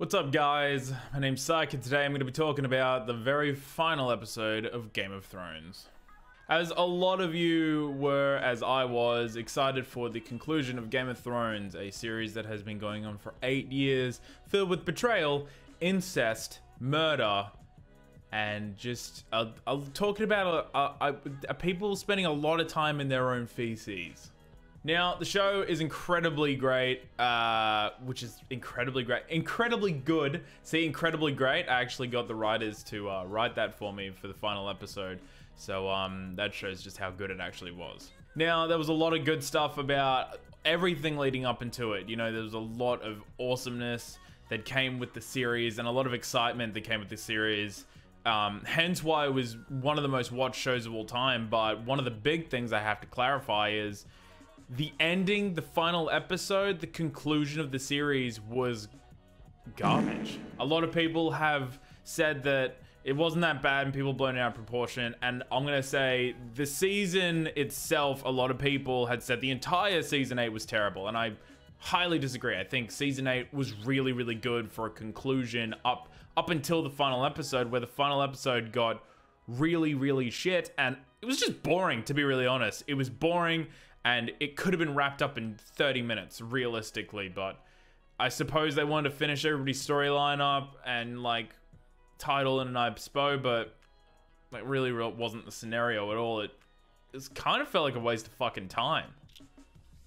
What's up, guys? My name's Syke, and today I'm going to be talking about the very final episode of Game of Thrones. As a lot of you were, as I was, excited for the conclusion of Game of Thrones, a series that has been going on for 8 years, filled with betrayal, incest, murder, and just talking about people spending a lot of time in their own feces. Now, the show is incredibly great, which is incredibly great. Incredibly good. See, incredibly great. I actually got the writers to write that for me for the final episode. So that shows just how good it actually was. Now, there was a lot of good stuff about everything leading up into it. You know, there was a lot of awesomeness that came with the series and a lot of excitement that came with the series. Hence why it was one of the most watched shows of all time. But one of the big things I have to clarify is the ending, the final episode, the conclusion of the series was garbage. A lot of people have said that it wasn't that bad and people blown it out of proportion. And I'm going to say the season itself, a lot of people had said the entire season 8 was terrible. And I highly disagree. I think season 8 was really, really good for a conclusion up until the final episode, where the final episode got really, really shit. And it was just boring, to be really honest. It was boring. And it could have been wrapped up in 30 minutes, realistically. But I suppose they wanted to finish everybody's storyline up and, like, title and Spo, but like really wasn't the scenario at all. It kind of felt like a waste of fucking time.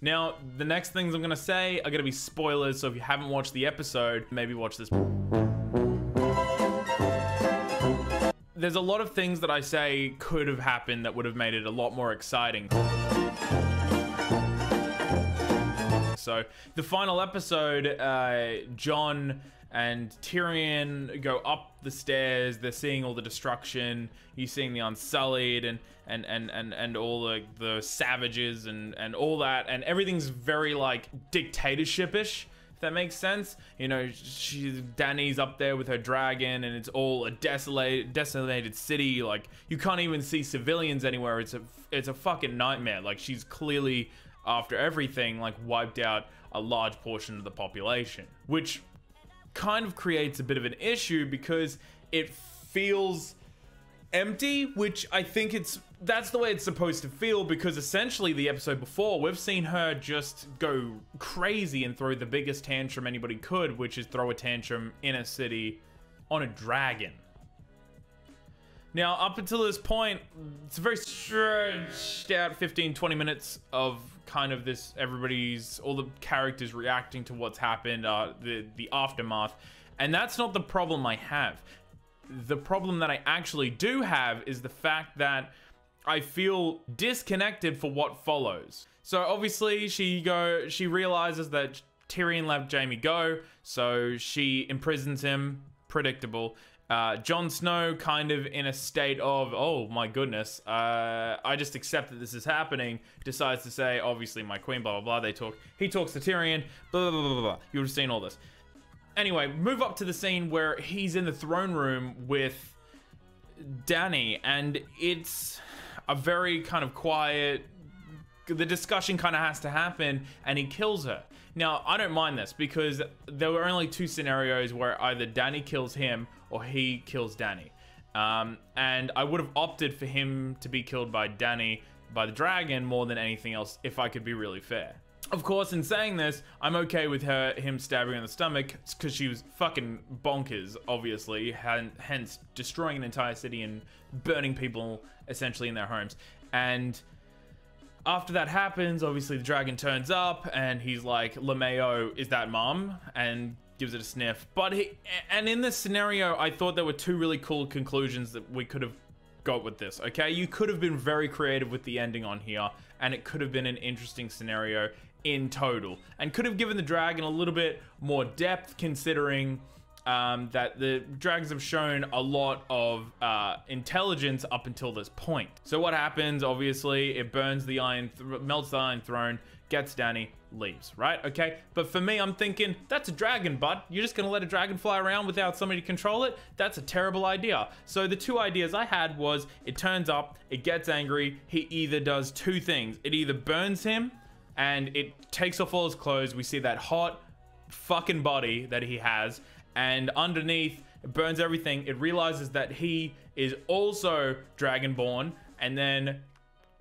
Now, the next things I'm going to say are going to be spoilers, so if you haven't watched the episode, maybe watch this. There's a lot of things that I say could have happened that would have made it a lot more exciting. So the final episode, Jon and Tyrion go up the stairs. They're seeing all the destruction. You're seeing the Unsullied and all the savages and all that, and everything's very like dictatorship-ish, if that makes sense. You know, Dany's up there with her dragon, and it's all a desolated city. Like, you can't even see civilians anywhere. It's a fucking nightmare. Like, she's clearly, after everything, like, wiped out a large portion of the population, which kind of creates a bit of an issue because it feels empty, which I think that's the way it's supposed to feel, because essentially the episode before, we've seen her just go crazy and throw the biggest tantrum anybody could, which is throw a tantrum in a city on a dragon. Now, up until this point, it's a very stretched out 15-20 minutes of kind of this, all the characters reacting to what's happened, the aftermath. And that's not the problem I have. The problem that I actually do have is the fact that I feel disconnected for what follows. So obviously she realizes that Tyrion let Jaime go, so she imprisons him. Predictable. Jon Snow kind of in a state of, oh my goodness, I just accept that this is happening, decides to say, obviously my queen, blah, blah, blah. He talks to Tyrion, blah, blah, blah, blah. You would have seen all this. Anyway, move up to the scene where he's in the throne room with Dany, and it's a very kind of quiet, the discussion kind of has to happen, and he kills her. Now, I don't mind this because there were only two scenarios where either Dany kills him or he kills Dany. And I would have opted for him to be killed by Dany, by the dragon, more than anything else, if I could be really fair. Of course, in saying this, I'm okay with him stabbing her in the stomach because she was fucking bonkers, obviously, hence destroying an entire city and burning people essentially in their homes. And after that happens, obviously the dragon turns up and he's like, LeMayo, is that mom? And gives it a sniff. And in this scenario, I thought there were two really cool conclusions that we could have got with this, okay? You could have been very creative with the ending on here, and it could have been an interesting scenario in total, and could have given the dragon a little bit more depth, considering that the dragons have shown a lot of intelligence up until this point. So what happens? Obviously, it burns the melts the Iron Throne, gets Dany, leaves, right? Okay, but for me, I'm thinking, that's a dragon, bud. You're just gonna let a dragon fly around without somebody to control it? That's a terrible idea. So the two ideas I had was, it turns up, it gets angry, he either does two things. It either burns him, and it takes off all his clothes. We see that hot, fucking body that he has, and underneath it burns everything. It realizes that he is also Dragonborn, and then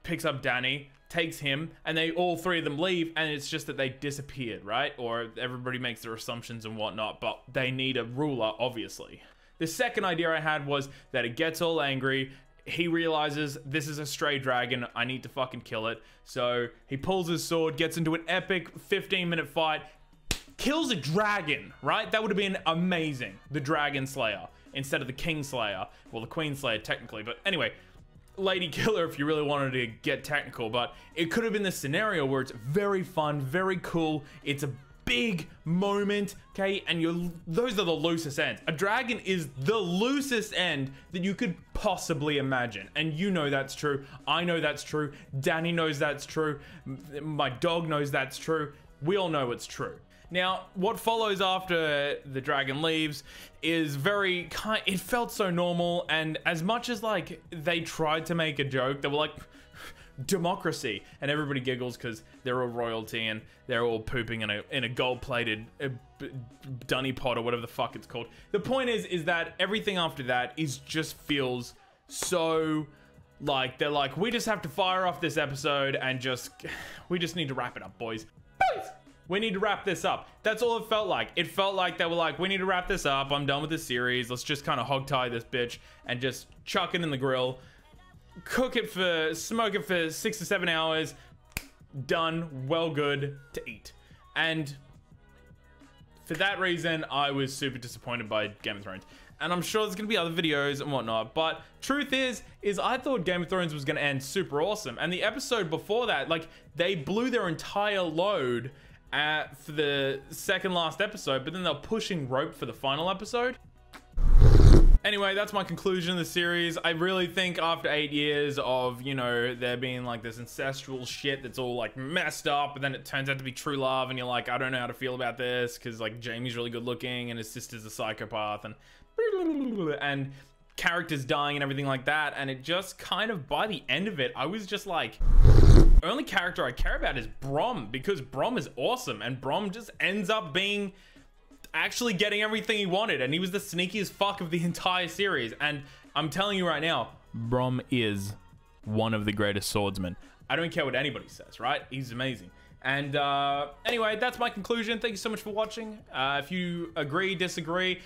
picks up Danny, takes him, and they all three of them leave, and it's just that they disappeared, right? Or everybody makes their assumptions and whatnot, but they need a ruler, obviously. The second idea I had was that it gets all angry. He realizes this is a stray dragon. I need to fucking kill it. So he pulls his sword, gets into an epic 15-minute fight, kills a dragon, right? That would have been amazing. The Dragon Slayer instead of the King Slayer. Well, the Queen Slayer technically, but anyway, Lady Killer if you really wanted to get technical, but it could have been this scenario where it's very fun, very cool. It's a big moment, okay? And those are the loosest ends. A dragon is the loosest end that you could possibly imagine. And you know that's true. I know that's true. Danny knows that's true. My dog knows that's true. We all know it's true. Now, what follows after the dragon leaves is it felt so normal, and as much as like they tried to make a joke, they were like, democracy, and everybody giggles because they're all royalty and they're all pooping in a gold-plated dunny pot or whatever the fuck it's called. The point is that everything after that just feels so like they're like, we just have to fire off this episode and we just need to wrap it up, boys. We need to wrap this up. That's all it felt like. It felt like they were like, we need to wrap this up. I'm done with this series. Let's just kind of hog tie this bitch and just chuck it in the grill. Smoke it for 6 to 7 hours. Done. Well good to eat. And for that reason, I was super disappointed by Game of Thrones. And I'm sure there's going to be other videos and whatnot. But truth is I thought Game of Thrones was going to end super awesome. And the episode before that, like, they blew their entire load for the second last episode, but then they're pushing rope for the final episode. Anyway, that's my conclusion of the series. I really think after 8 years of, you know, there being like this ancestral shit that's all like messed up, and then it turns out to be true love, and you're like, I don't know how to feel about this, because like Jaime's really good looking and his sister's a psychopath, and characters dying and everything like that, and it just kind of, by the end of it, I was just like, the only character I care about is Brom, because Brom is awesome, and Brom just ends up being actually getting everything he wanted, and he was the sneakiest fuck of the entire series. And I'm telling you right now, Brom is one of the greatest swordsmen. I don't care what anybody says, right? He's amazing. And anyway, that's my conclusion. Thank you so much for watching. If you agree, disagree,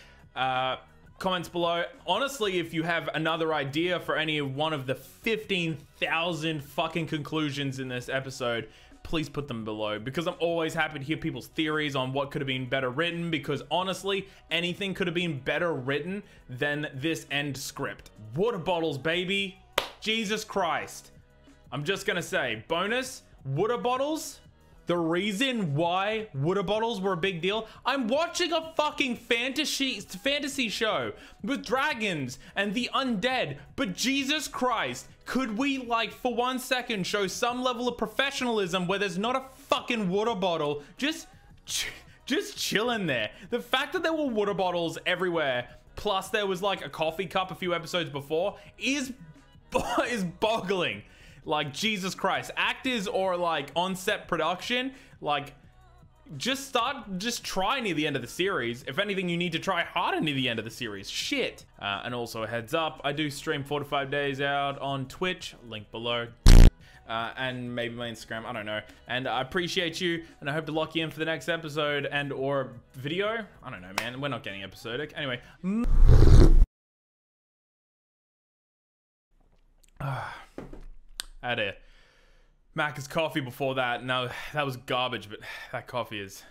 comments below. Honestly, if you have another idea for any one of the 15,000 fucking conclusions in this episode, please put them below, because I'm always happy to hear people's theories on what could have been better written, because honestly, anything could have been better written than this end script. Water bottles, baby. Jesus Christ. I'm just gonna say, bonus, water bottles. The reason why water bottles were a big deal, I'm watching a fucking fantasy show with dragons and the undead, but Jesus Christ, could we, like, for 1 second show some level of professionalism where there's not a fucking water bottle just chilling there? The fact that there were water bottles everywhere, plus there was like a coffee cup a few episodes before, is boggling. Like, Jesus Christ. Actors or like on-set production, like, just try near the end of the series. If anything, you need to try harder near the end of the series. Shit. And also a heads up, I do stream 4 to 5 days out on Twitch, link below. And maybe my Instagram, I don't know. And I appreciate you, and I hope to lock you in for the next episode and or video. I don't know, man. We're not getting episodic. Anyway. I had a Macca's coffee before that. No, that was garbage, but that coffee is...